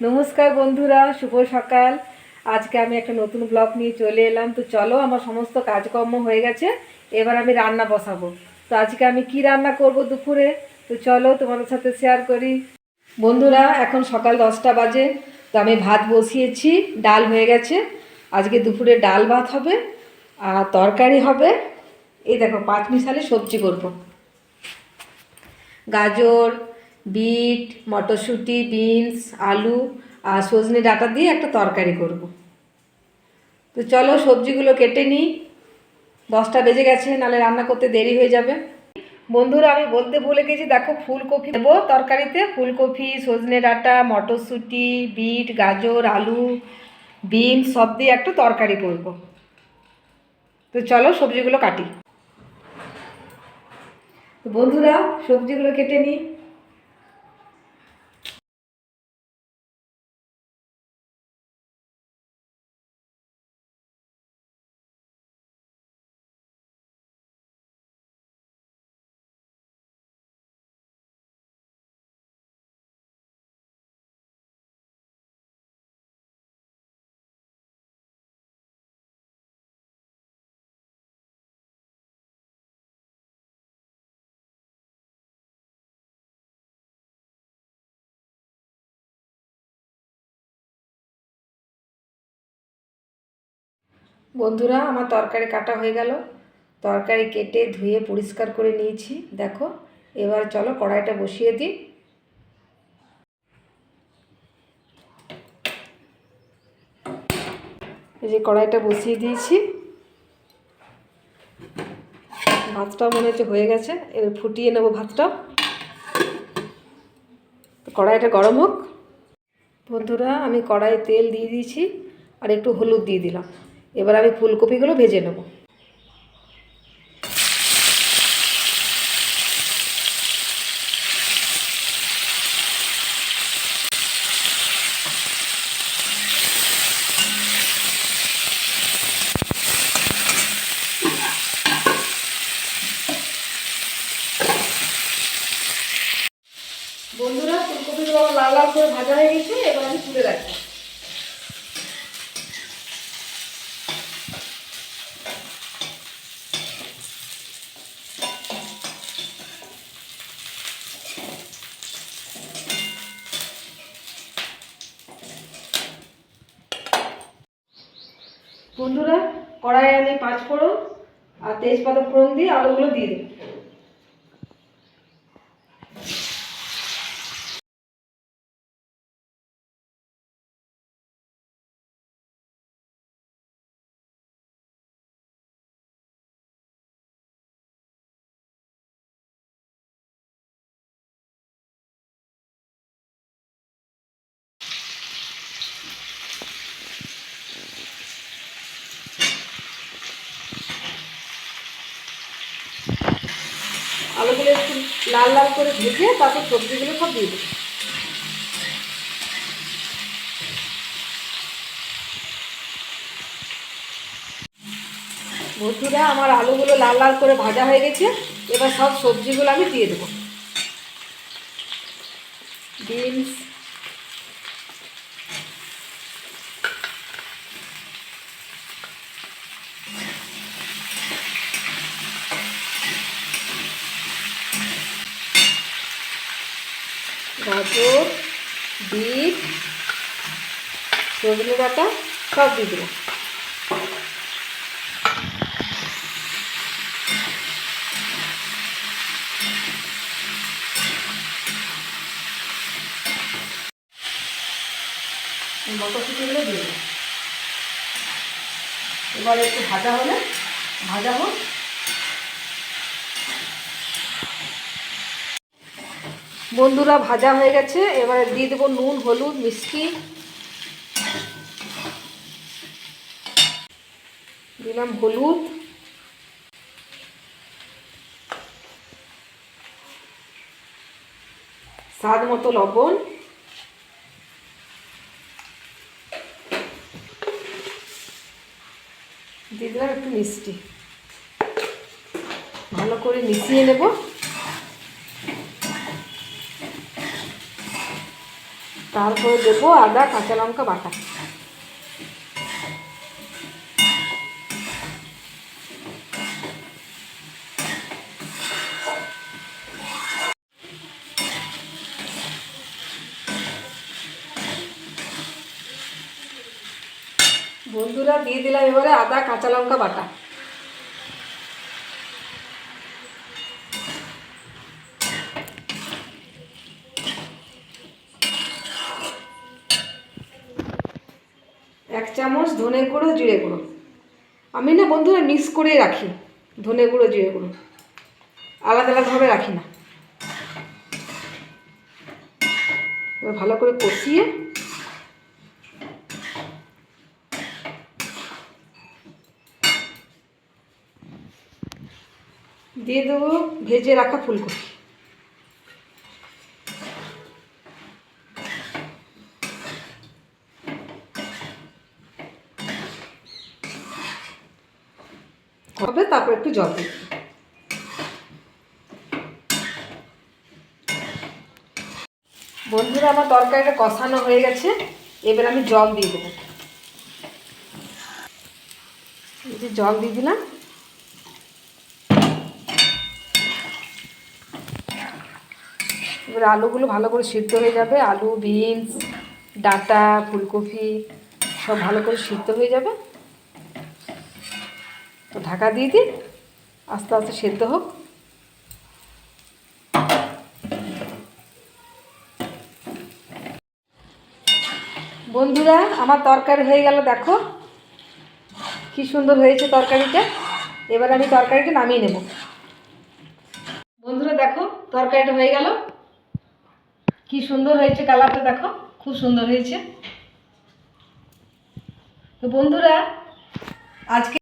নমস্কার বন্ধুরা, শুভ সকাল। আজকে আমি একটা নতুন ব্লগ নিয়ে চলে এলাম। তো চলো, আমার সমস্ত কাজকর্ম হয়ে গেছে, এবার আমি রান্না বসাবো। তো আজকে আমি কি রান্না করব দুপুরে, তো চলো তোমাদের সাথে শেয়ার করি। বন্ধুরা, এখন সকাল 10টা বাজে। তো আমি ভাত বসিয়েছি, ডাল হয়ে গেছে। আজকে দুপুরে ডাল ভাত হবে আর তরকারি হবে। এই দেখো, 5 মিশালি সবজি করব। গাজর, বিট, মটরশুঁটি, বিনস, আলু আর সজনে ডাঁটা দিয়ে একটা তরকারি করব। তো চলো সবজিগুলো কেটে নিই, 10টা বেজে গেছে, নাহলে রান্না করতে দেরি হয়ে যাবে। বন্ধুরা, আমি বলতে ভুলে গেছি, দেখো ফুলকপি দেবো তরকারিতে। ফুলকপি, সজনে ডাঁটা, মটরশুঁটি, বিট, গাজর, আলু, বিনস সব দিয়ে একটা তরকারি করব। তো চলো সবজিগুলো কাটি। তো বন্ধুরা, সবজিগুলো কেটে নিই। বন্ধুরা, আমার তরকারি কাটা হয়ে গেল। তরকারি কেটে ধুয়ে পরিষ্কার করে নিয়েছি, দেখো। এবার চলো কড়াইটা বসিয়ে দিই। এই যে কড়াইটা বসিয়ে দিয়েছি। ভাতটাও মনে হচ্ছে হয়ে গেছে, এবার ফুটিয়ে নেবো ভাতটা। কড়াইটা গরম হোক। বন্ধুরা, আমি কড়াইয়ে তেল দিয়ে দিয়েছি আর একটু হলুদ দিয়ে দিলাম। এবার আমি ফুলকপিগুলো ভেজে নেব। বন্ধুরা, ফুলকপিগুলো লাল লাল করে ভাজা হয়ে গেছে, এবার আমি তুলে রাখি। বন্ধুরা, কড়াইয়ে আমি 5 ফোড়ন আর তেজপাতা ফোড়ন দিয়ে আলুগুলো দিয়ে দিই। আলুগুলো একটু লাল লাল করে ভেজে তারপর সবজিগুলো সব দিয়ে দেবো। বন্ধুরা, আমার আলুগুলো লাল লাল করে ভাজা হয়ে গেছে, এবার সব সবজিগুলো আমি দিয়ে দেবো। বিনস, গাজর, বিট, সজনে ডাঁটা সব দিয়ে দেবো। মটরশুঁটিগুলো দিয়ে দেবো। এবার একটু ভাজা হোক। বন্ধুরা, ভাজা হয়ে গেছে, এবারে দিয়ে দেবো নুন, হলুদ, মিষ্টি। দিলাম হলুদ, স্বাদ মতো লবণ, দিয়ে দিলাম একটু মিষ্টি। ভালো করে মিশিয়ে নেব। তারপরে দেবো আদা কাঁচা লঙ্কা বাটা। বন্ধুরা দিয়ে দিলাম এবারে আদা কাঁচা লঙ্কা বাটা। এক চামচ ধনে গুঁড়ো জিরে গুঁড়ো। আমি না বন্ধুরা মিক্স করে রাখি, ধনে গুঁড়ো জিরে গুঁড়ো আলাদা আলাদাভাবে রাখি না। এবার ভালো করে কষিয়ে দিয়ে দেবো ভেজে রাখা ফুলকপি। হবে তারপর একটু জল দিই। বন্ধুরা আমার তরকারিটা কষানো হয়ে গেছে, এবার আমি জল দিয়ে দেবো। এই যে জল দিয়ে দিলাম। এবার আলুগুলো ভালো করে সিদ্ধ হয়ে যাবে, আলু বিনস ডাঁটা ফুলকপি সব ভালো করে সিদ্ধ হয়ে যাবে। তো ঢাকা দিয়ে দিই, আস্তে আস্তে সেদ্ধ হোক। বন্ধুরা আমার তরকারি হয়ে গেল, দেখো কি সুন্দর হয়েছে তরকারিটা। এবার আমি তরকারিটা নামিয়ে নেব। বন্ধুরা দেখো তরকারিটা হয়ে গেল, কি সুন্দর হয়েছে, কালারটা দেখো খুব সুন্দর হয়েছে। তো বন্ধুরা আজকে